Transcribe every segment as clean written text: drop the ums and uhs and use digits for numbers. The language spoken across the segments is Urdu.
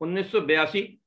1982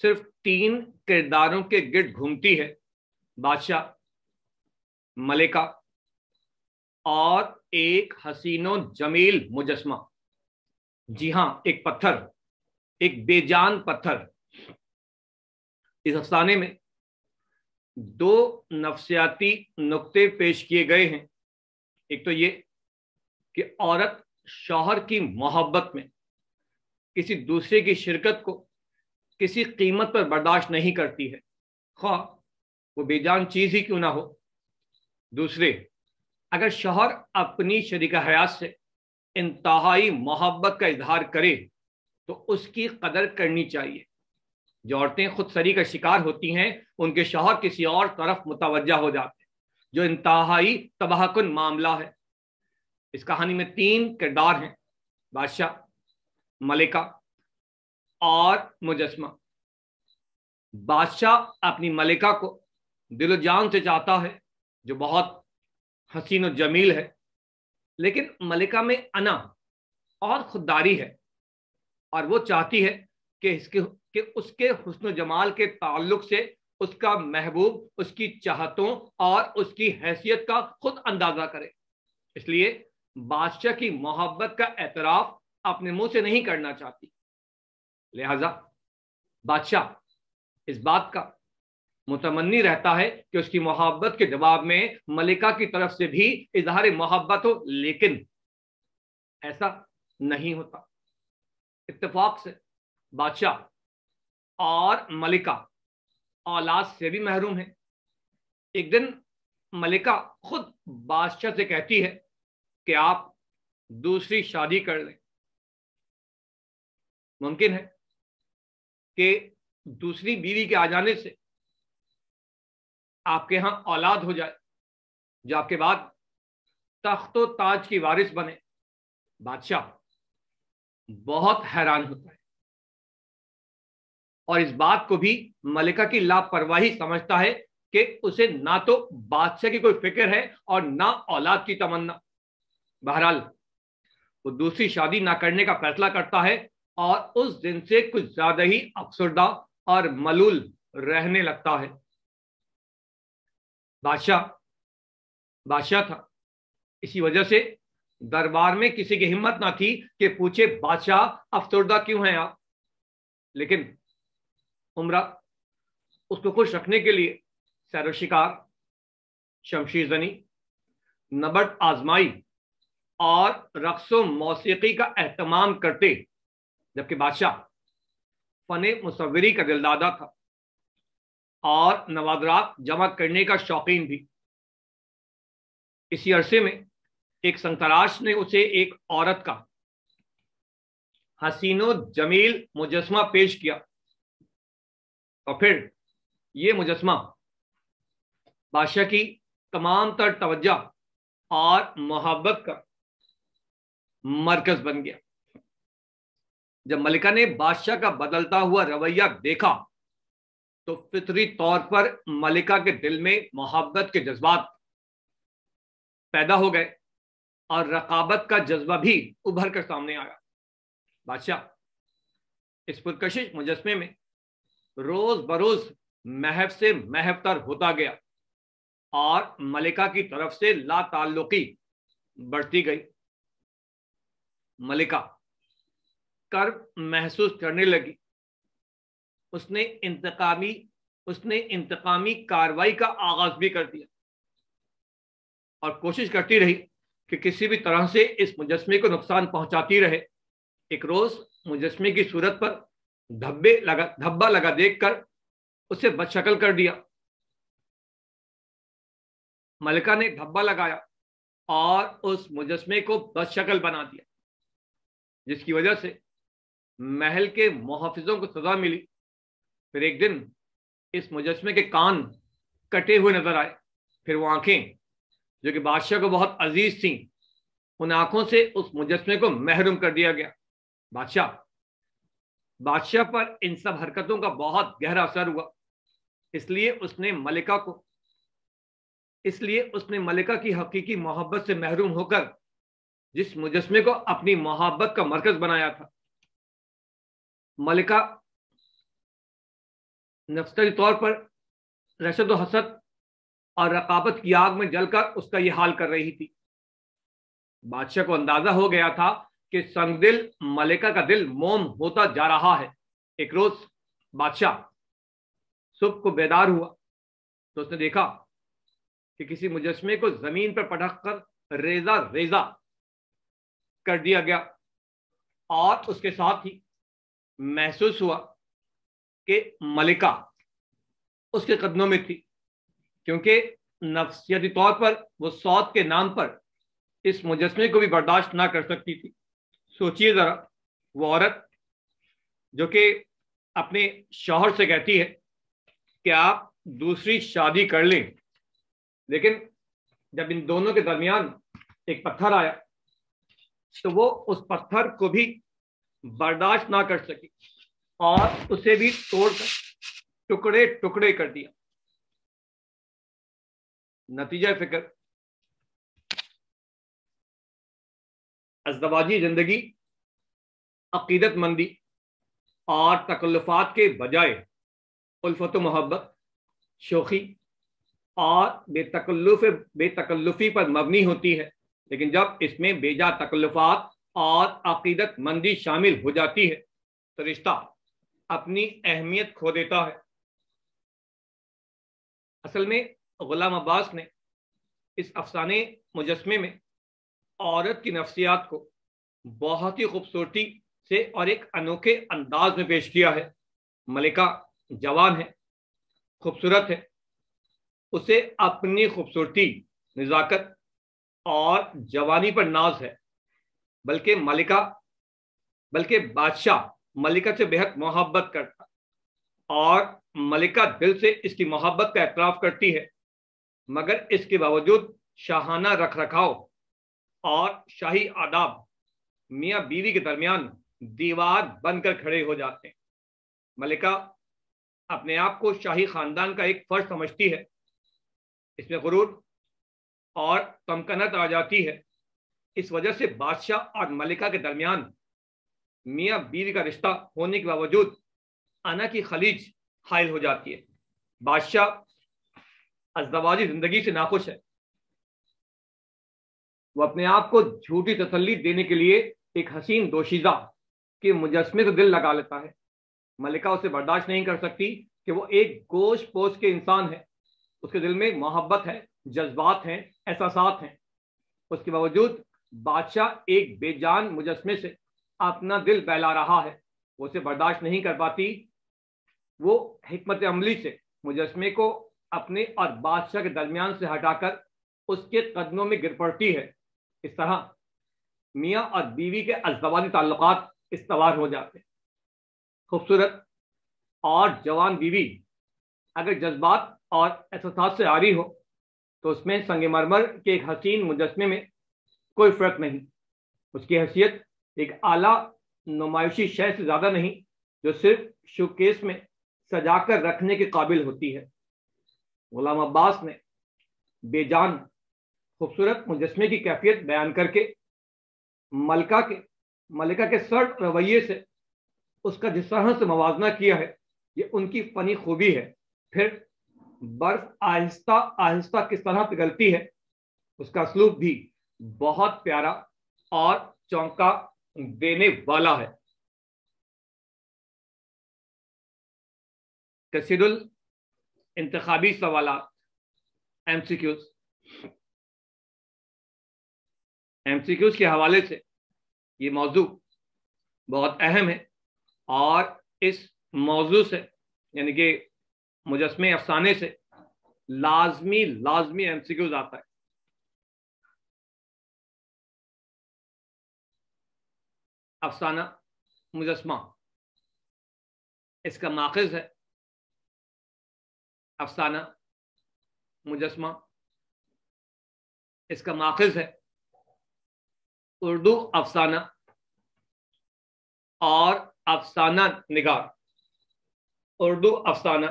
صرف 3 کرداروں کے گرد گھومتی ہے، بادشاہ، ملکہ اور ایک حسین و جمیل مجسمہ۔ جی ہاں، ایک پتھر، ایک بے جان پتھر۔ اس افسانے میں 2 نفسیاتی نقطے پیش کیے گئے ہیں۔ ایک تو یہ کہ عورت شوہر کی محبت میں کسی دوسرے کی شرکت کو کسی قیمت پر برداشت نہیں کرتی ہے، خواہ وہ بے جان چیز ہی کیوں نہ ہو۔ دوسرے، اگر شوہر اپنی شریک حیات سے انتہائی محبت کا اظہار کرے تو اس کی قدر کرنی چاہیے۔ جو عورتیں خود سری کا شکار ہوتی ہیں ان کے شوہر کسی اور طرف متوجہ ہو جاتے ہیں، جو انتہائی تباہ کن معاملہ ہے۔ اس کہانی میں 3 کردار ہیں، بادشاہ، ملکہ اور مجسمہ۔ بادشاہ اپنی ملکہ کو دل و جان سے چاہتا ہے، جو بہت حسین و جمیل ہے، لیکن ملکہ میں انا اور خودداری ہے، اور وہ چاہتی ہے کہ اس کے حسن و جمال کے تعلق سے اس کا محبوب اس کی چاہتوں اور اس کی حیثیت کا خود اندازہ کرے۔ اس لیے بادشاہ کی محبت کا اعتراف اپنے منہ سے نہیں کرنا چاہتی، لہذا بادشاہ اس بات کا متمنی رہتا ہے کہ اس کی محبت کے جواب میں ملکہ کی طرف سے بھی اظہار محبت ہو، لیکن ایسا نہیں ہوتا۔ اتفاق سے بادشاہ اور ملکہ اولاد سے بھی محروم ہے۔ ایک دن ملکہ خود بادشاہ سے کہتی ہے کہ آپ دوسری شادی کر لیں۔ ممکن ہے کہ دوسری بیوی کے آ جانے سے آپ کے ہاں اولاد ہو جائے جو آپ کے بعد تخت و تاج کی وارث بنے۔ بادشاہ بہت حیران ہوتا ہے اور اس بات کو بھی ملکہ کی لاپرواہی سمجھتا ہے کہ اسے نہ تو بادشاہ کی کوئی فکر ہے اور نہ اولاد کی تمنا۔ بہرحال وہ دوسری شادی نہ کرنے کا فیصلہ کرتا ہے اور اس دن سے کچھ زیادہ ہی افسردہ اور ملول رہنے لگتا ہے۔ بادشاہ تھا، اسی وجہ سے دربار میں کسی کی ہمت نہ تھی کہ پوچھے بادشاہ افسردہ کیوں ہیں آپ، لیکن عمرہ اس کو خوش رکھنے کے لیے سیر و شکار، شمشیر زنی، نبرد آزمائی اور رقص و موسیقی کا اہتمام کرتے، جبکہ بادشاہ فن مصوری کا دلدادہ تھا اور نوادرات جمع کرنے کا شوقین بھی۔ اسی عرصے میں ایک سنتراش نے اسے ایک عورت کا حسین و جمیل مجسمہ پیش کیا، اور پھر یہ مجسمہ بادشاہ کی تمام تر توجہ اور محبت کا مرکز بن گیا۔ جب ملکہ نے بادشاہ کا بدلتا ہوا رویہ دیکھا تو فطری طور پر ملکہ کے دل میں محبت کے جذبات پیدا ہو گئے اور رقابت کا جذبہ بھی ابھر کر سامنے آیا۔ بادشاہ اس پرکشش مجسمے میں روز بروز محو سے محو تر ہوتا گیا اور ملکہ کی طرف سے لا تعلقی بڑھتی گئی۔ ملکہ کرب محسوس کرنے لگی۔ اس نے انتقامی کارروائی کا آغاز بھی کر دیا اور کوشش کرتی رہی کہ کسی بھی طرح سے اس مجسمے کو نقصان پہنچاتی رہے۔ ایک روز مجسمے کی صورت پر دھبا لگا دیکھ کر اسے بد شکل کر دیا۔ ملکہ نے دھبا لگایا اور اس مجسمے کو بد شکل بنا دیا، جس کی وجہ سے محل کے محافظوں کو سزا ملی۔ پھر ایک دن اس مجسمے کے کان کٹے ہوئے نظر آئے، پھر وہ آنکھیں جو کہ بادشاہ کو بہت عزیز تھیں، ان آنکھوں سے اس مجسمے کو محروم کر دیا گیا۔ بادشاہ پر ان سب حرکتوں کا بہت گہرا اثر ہوا، اس لیے اس نے ملکہ کی حقیقی محبت سے محروم ہو کر جس مجسمے کو اپنی محبت کا مرکز بنایا تھا، ملکہ نفسیاتی طور پر رشد و حسد اور رقابت کی آگ میں جل کر اس کا یہ حال کر رہی تھی۔ بادشاہ کو اندازہ ہو گیا تھا کہ سنگ دل ملکہ کا دل موم ہوتا جا رہا ہے۔ ایک روز بادشاہ صبح کو بیدار ہوا تو اس نے دیکھا کہ کسی مجسمے کو زمین پر پٹک کر ریزہ ریزہ کر دیا گیا، اور اس کے ساتھ ہی محسوس ہوا کہ ملکہ اس کے قدموں میں تھی، کیونکہ نفسیاتی طور پر وہ سوت کے نام پر اس مجسمے کو بھی برداشت نہ کر سکتی تھی۔ سوچئے ذرا، وہ عورت جو کہ اپنے شوہر سے کہتی ہے کہ آپ دوسری شادی کر لیں، لیکن جب ان دونوں کے درمیان ایک پتھر آیا تو وہ اس پتھر کو بھی برداشت نہ کر سکی اور اسے بھی توڑ کر ٹکڑے ٹکڑے کر دیا۔ نتیجہ فکر، ازدواجی زندگی عقیدت مندی اور تکلفات کے بجائے الفت و محبت، شوخی اور بے تکلفی پر مبنی ہوتی ہے، لیکن جب اس میں بے جا تکلفات اور عقیدت مندی شامل ہو جاتی ہے تو رشتہ اپنی اہمیت کھو دیتا ہے۔ اصل میں غلام عباس نے اس افسانے مجسمے میں عورت کی نفسیات کو بہت ہی خوبصورتی سے اور ایک انوکھے انداز میں پیش کیا ہے۔ ملکہ جوان ہے، خوبصورت ہے، اسے اپنی خوبصورتی، نزاکت اور جوانی پر ناز ہے، بلکہ بادشاہ ملکہ سے بہت محبت کرتا اور ملکہ دل سے اس کی محبت کا اعتراف کرتی ہے، مگر اس کے باوجود شاہانہ رکھ رکھاؤ اور شاہی آداب میاں بیوی کے درمیان دیوار بن کر کھڑے ہو جاتے ہیں۔ ملکہ اپنے آپ کو شاہی خاندان کا ایک فرد سمجھتی ہے، اس میں غرور اور تمکنت آ جاتی ہے۔ اس وجہ سے بادشاہ اور ملکہ کے درمیان میاں بیوی کا رشتہ ہونے کے باوجود انا کی خلیج حائل ہو جاتی ہے۔ بادشاہ ازدواجی زندگی سے ناخوش ہے، وہ اپنے آپ کو جھوٹی تسلی دینے کے لیے ایک حسین دوشیزہ کے مجسمے سے دل لگا لیتا ہے۔ ملکہ اسے برداشت نہیں کر سکتی کہ وہ ایک گوشت پوش کے انسان ہے، اس کے دل میں محبت ہے، جذبات ہیں، احساسات ہیں، اس کے باوجود بادشاہ ایک بے جان مجسمے سے اپنا دل بہلا رہا ہے، وہ اسے برداشت نہیں کر پاتی۔ وہ حکمت عملی سے مجسمے کو اپنے اور بادشاہ کے درمیان سے ہٹا کر اس کے قدموں میں گر پڑتی ہے۔ اس طرح میاں اور بیوی کے ازدواجی تعلقات استوار ہو جاتے ہیں۔ خوبصورت اور جوان بیوی اگر جذبات اور احساسات سے عاری ہو تو اس میں سنگ مرمر کے ایک حسین مجسمے میں کوئی فرق نہیں۔ اس کی حیثیت ایک اعلیٰ نمائشی شے سے زیادہ نہیں جو صرف شو کیس میں سجا کر رکھنے کے قابل ہوتی ہے۔ غلام عباس نے بے جان خوبصورت مجسمے کی کیفیت بیان کر کے ملکہ کے سرد رویے سے اس کا جس طرح سے موازنہ کیا ہے، یہ ان کی فنی خوبی ہے۔ پھر برف آہستہ آہستہ کس طرح پگھلتی ہے، اس کا اسلوب بھی بہت پیارا اور چونکا دینے والا ہے۔ کثیر الانتخابی سوالات، ایم سی کیوز کے حوالے سے یہ موضوع بہت اہم ہے، اور اس موضوع سے یعنی کہ مجسمے افسانے سے لازمی ایم سی کیوز آتا ہے۔ افسانہ مجسمہ، اس کا ماخذ ہے افسانہ مجسمہ، اس کا ماخذ ہے اردو افسانہ اور افسانہ نگار۔ اردو افسانہ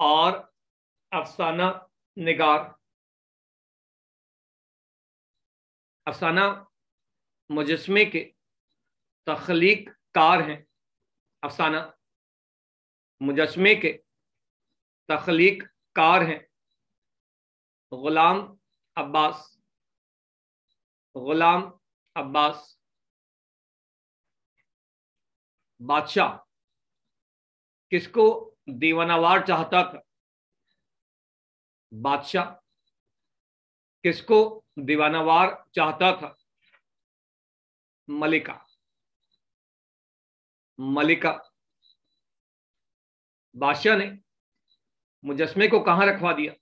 اور افسانہ نگار۔ افسانہ مجسمے کے تخلیق کار ہیں۔ افسانہ مجسمے کے تخلیق کار ہیں غلام عباس. غلام عباس. بادشاہ کس کو دیوانہ وار چاہتا تھا؟ بادشاہ کس کو دیوانہ وار چاہتا تھا؟ ملکہ. ملکہ. بادشاہ نے مجسمے کو کہاں رکھوا دیا؟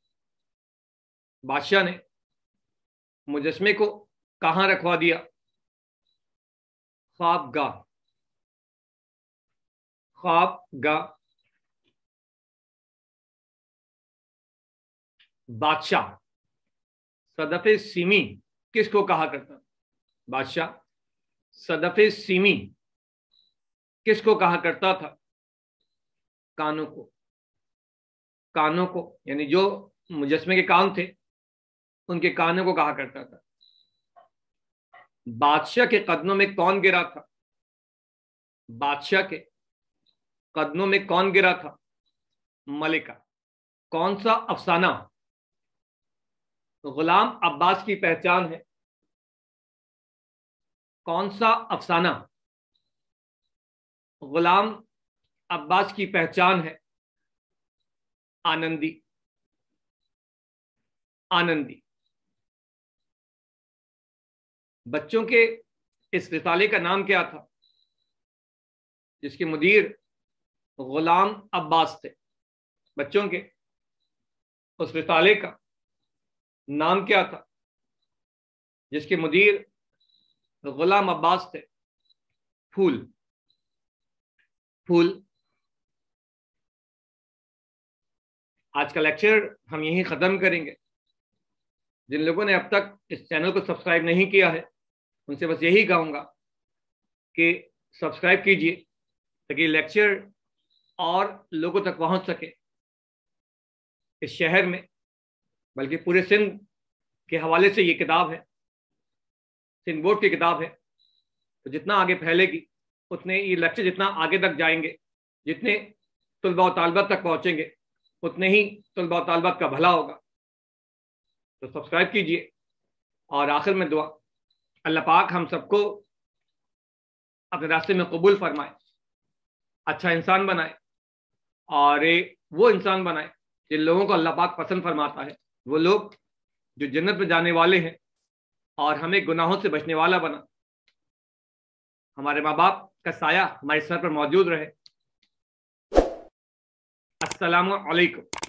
بادشاہ نے مجسمے کو کہاں رکھوا دیا؟ خوابگاہ. خوابگاہ. بادشاہ صدف سیمی کس کو کہا کرتا؟ بادشاہ صدف سیمی کس کو کہا کرتا تھا؟ کانوں کو. کانوں کو یعنی جو مجسمے کے کان تھے ان کے کانوں کو کہا کرتا تھا. بادشاہ کے قدموں میں کون گرا تھا؟ بادشاہ کے قدموں میں کون گرا تھا؟ ملکہ. کون سا افسانہ غلام عباس کی پہچان ہے؟ کون سا افسانہ غلام عباس کی پہچان ہے؟ آنندی. آنندی. بچوں کے اس رسالے کا نام کیا تھا جس کے مدیر غلام عباس تھے؟ بچوں کے اس رسالے کا نام کیا تھا جس کے مدیر غلام عباس تھے؟ پھول. پھول. آج کا لیکچر ہم یہیں ختم کریں گے. جن لوگوں نے اب تک اس چینل کو سبسکرائب نہیں کیا ہے ان سے بس یہی کہوں گا کہ سبسکرائب کیجئے تاکہ لیکچر اور لوگوں تک پہنچ سکے. اس شہر میں بلکہ پورے سندھ کے حوالے سے یہ کتاب ہے، سندھ بورڈ کی کتاب ہے. تو جتنا آگے پھیلے گی اتنے یہ لیکچر جتنا آگے تک جائیں گے، جتنے طلباء و طالبات تک پہنچیں گے اتنے ہی طلباء و طالبات کا بھلا ہوگا. تو سبسکرائب کیجئے. اور آخر میں دعا، اللہ پاک ہم سب کو اپنے راستے میں قبول فرمائے، اچھا انسان بنائے، اور وہ انسان بنائے جن لوگوں کو اللہ پاک پسند فرماتا ہے، وہ لوگ جو جنت میں جانے والے ہیں، اور ہمیں گناہوں سے بچنے والا بنا. ہمارے ماں باپ کا سایہ ہمارے سر پر موجود رہے. السلام علیکم.